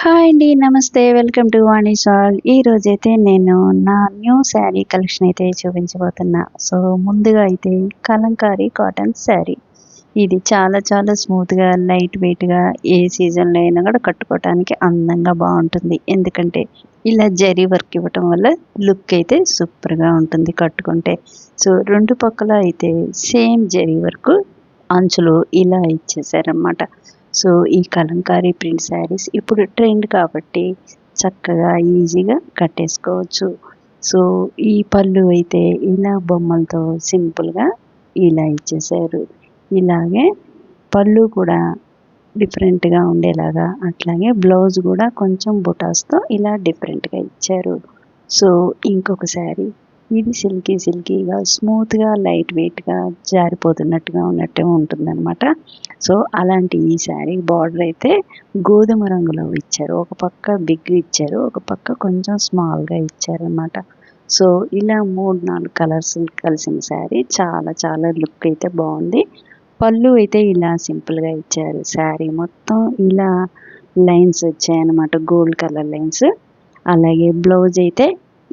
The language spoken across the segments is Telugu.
హాయ్ అండి. నమస్తే. Welcome to Vani's world. ఈరోజైతే నేను నా న్యూ శారీ కలెక్షన్ అయితే చూపించబోతున్నా. సో, ముందుగా అయితే కలంకారీ కాటన్ శారీ. ఇది చాలా చాలా స్మూత్‌గా, లైట్ వెయిట్‌గా ఏ సీజన్‌లో అయినా కూడా కట్టుకోవటానికి అందంగా బావుంటుంది. ఎందుకంటే ఇలా జరీ వర్క్ ఇవ్వటం వల్ల లుక్ అయితే సూపర్‌గా ఉంటుంది కట్టుకుంటే. సో, 2 పక్కల అయితే సేమ్ జరీ వర్క్ అంచులు ఇలా ఇచ్చేసారనమాట. సో, ఈ కలంకారీ ప్రింట్ శారీస్ ఇప్పుడు ట్రెండ్ కాబట్టి చక్కగా ఈజీగా కట్టేసుకోవచ్చు. సో, ఈ పళ్ళు అయితే ఇలా బొమ్మలతో సింపుల్‌గా ఇలా ఇచ్చేసారు. ఇలాగే పళ్ళు కూడా డిఫరెంట్‌గా ఉండేలాగా, అట్లాగే బ్లౌజ్ కూడా కొంచెం బుటాస్‌తో ఇలా డిఫరెంట్‌గా ఇచ్చారు. సో, ఇంకొక శారీ ఇది సిల్కీగా, స్మూత్‌గా, లైట్ వెయిట్‌గా జారిపోతున్నట్టుగా ఉన్నట్టే ఉంటుందనమాట. సో, అలాంటి ఈ శారీ బార్డర్ అయితే గోధుమ రంగులో ఇచ్చారు. ఒక పక్క బిగ్ ఇచ్చారు. ఒక పక్క కొంచెం స్మాల్‌గా ఇచ్చారనమాట. సో, ఇలా 3, 4 కలర్స్ కలిసిన శారీ చాలా చాలా లుక్ అయితే బావుంది. పళ్ళు అయితే ఇలా సింపుల్‌గా ఇచ్చారు. శారీ మొత్తం ఇలా లైన్స్ వచ్చాయన్నమాట. Gold colour lines. అలాగే బ్లౌజ్ అయితే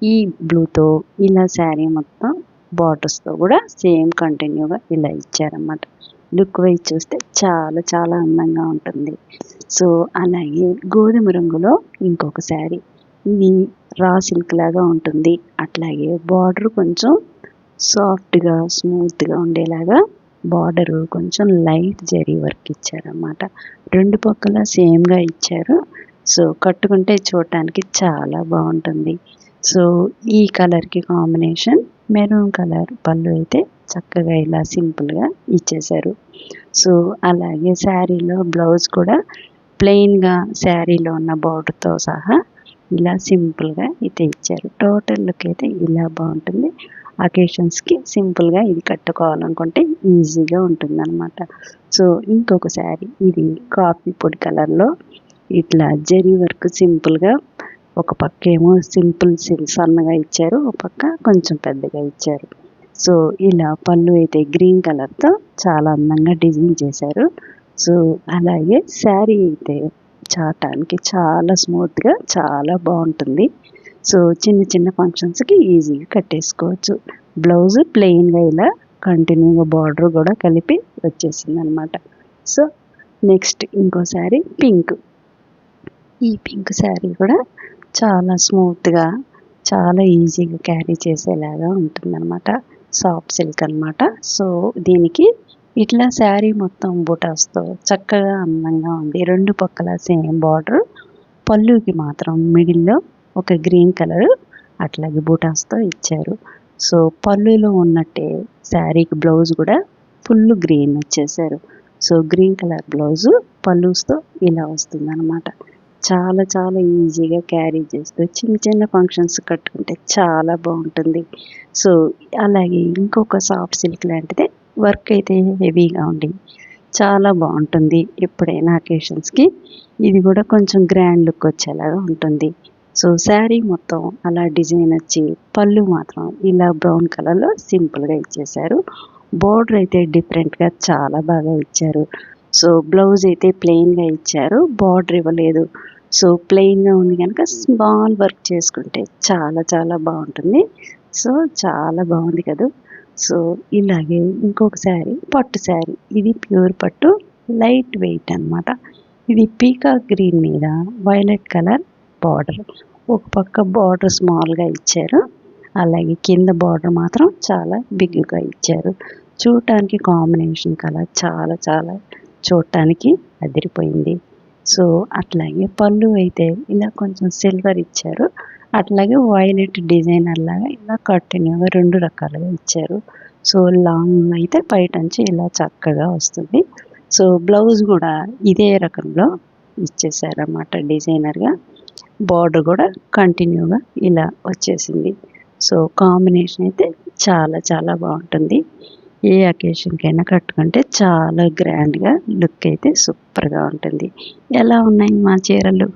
ఈ బ్లూతో ఇలా శారీ మొత్తం బార్డర్స్‌తో కూడా సేమ్ కంటిన్యూగా ఇలా ఇచ్చారన్నమాట. లుక్ వైజ్ చూస్తే చాలా చాలా అందంగా ఉంటుంది. సో, అలాగే గోధుమ రంగులో ఇంకొక శారీ. ఇది రా సిల్క్ లాగా ఉంటుంది. అట్లాగే బార్డర్ కొంచెం సాఫ్ట్‌గా, స్మూత్‌గా ఉండేలాగా బార్డరు కొంచెం లైట్ జరీ వర్క్ ఇచ్చారన్నమాట. 2 పక్కల సేమ్‌గా ఇచ్చారు. సో, కట్టుకుంటే చూడటానికి చాలా బావుంటుంది. సో, ఈ కలర్‌కి కాంబినేషన్ మెరూన్ కలర్ పళ్ళు అయితే చక్కగా ఇలా సింపుల్‌గా ఇచ్చేశారు. సో, అలాగే శారీలో బ్లౌజ్ కూడా ప్లెయిన్‌గా శారీలో ఉన్న బార్డర్‌తో సహా ఇలా సింపుల్‌గా అయితే ఇచ్చారు. టోటల్ లుక్ అయితే ఇలా బావుంటుంది. అకేషన్స్‌కి సింపుల్‌గా ఇది కట్టుకోవాలనుకుంటే ఈజీగా ఉంటుందన్నమాట. సో, ఇంకొక శారీ ఇది కాఫీ పొడి కలర్‌లో ఇట్లా జరీ వర్క్ సింపుల్‌గా ఒక పక్కేమో సన్నగా ఇచ్చారు. ఒక పక్క కొంచెం పెద్దగా ఇచ్చారు. సో, ఇలా పళ్ళు అయితే గ్రీన్ కలర్‌తో చాలా అందంగా డిజైన్ చేశారు. సో, అలాగే శారీ అయితే చాటానికి చాలా స్మూత్‌గా చాలా బావుంటుంది. సో, చిన్న చిన్న ఫంక్షన్స్‌కి ఈజీగా కట్టేసుకోవచ్చు. బ్లౌజ్ ప్లెయిన్‌గా ఇలా కంటిన్యూగా బార్డర్ కూడా కలిపి వచ్చేసిందనమాట. సో, నెక్స్ట్ ఇంకో శారీ పింక్. ఈ పింక్ శారీ కూడా చాలా స్మూత్‌గా, చాలా ఈజీగా క్యారీ చేసేలాగా ఉంటుందనమాట. సాఫ్ట్ సిల్క్ అనమాట. సో, దీనికి ఇట్లా శారీ మొత్తం బుటాస్‌తో చక్కగా అందంగా ఉంది. 2 పక్కల సేమ్ బార్డర్. పళ్ళుకి మాత్రం మిడిల్‌లో ఒక గ్రీన్ కలరు అట్లాగే బుటాస్‌తో ఇచ్చారు. సో, పళ్ళులో ఉన్నట్టే శారీకి బ్లౌజ్ కూడా ఫుల్ గ్రీన్ వచ్చేసారు. సో, గ్రీన్ కలర్ బ్లౌజు పళ్ళుస్‌తో ఇలా వస్తుందనమాట. చాలా చాలా ఈజీగా క్యారీ చేస్తూ చిన్న చిన్న ఫంక్షన్స్ కట్టుకుంటే చాలా బాగుంటుంది. సో, అలాగే ఇంకొక సాఫ్ట్ సిల్క్ లాంటిదే వర్క్ అయితే హెవీగా ఉండి చాలా బాగుంటుంది. ఎప్పుడైనా అకేషన్స్‌కి ఇది కూడా కొంచెం గ్రాండ్ లుక్ వచ్చేలాగా ఉంటుంది. సో, శారీ మొత్తం అలా డిజైన్ వచ్చి పళ్ళు మాత్రం ఇలా బ్రౌన్ కలర్‌లో సింపుల్‌గా ఇచ్చేశారు. బోర్డర్ అయితే డిఫరెంట్‌గా చాలా బాగా ఇచ్చారు. సో, బ్లౌజ్ అయితే ప్లెయిన్‌గా ఇచ్చారు. బార్డర్ ఇవ్వలేదు. సో, ప్లెయిన్‌గా ఉంది కనుక స్మాల్ వర్క్ చేసుకుంటే చాలా చాలా బాగుంటుంది. సో, చాలా బాగుంది కదూ! సో, ఇలాగే ఇంకొక శారీ పట్టు శారీ. ఇది ప్యూర్ పట్టు లైట్ వెయిట్ అనమాట. ఇది పీకాక్ గ్రీన్ మీద వైలెట్ కలర్ బార్డర్. ఒక పక్క బార్డర్ స్మాల్‌గా ఇచ్చారు. అలాగే కింద బార్డర్ మాత్రం చాలా బిగ్‌గా ఇచ్చారు. చూడటానికి కాంబినేషన్ కలర్ చాలా చాలా చూడటానికి అదిరిపోయింది. సో, అట్లాగే పళ్ళు అయితే ఇలా కొంచెం సిల్వర్ ఇచ్చారు. అట్లాగే వైలెట్ డిజైనర్‌లాగా ఇలా కంటిన్యూగా 2 రకాలుగా ఇచ్చారు. సో, లాంగ్ అయితే పైటంచి ఇలా చక్కగా వస్తుంది. సో, బ్లౌజ్ కూడా ఇదే రకంలో ఇచ్చేసారన్నమాట డిజైనర్‌గా. బార్డర్ కూడా కంటిన్యూగా ఇలా వచ్చేసింది. సో, కాంబినేషన్ అయితే చాలా చాలా బాగుంటుంది. ఏ అకేషన్‌కైనా కట్టుకుంటే చాలా గ్రాండ్‌గా లుక్ అయితే సూపర్‌గా ఉంటుంది. ఎలా ఉన్నాయి మా చీరలు?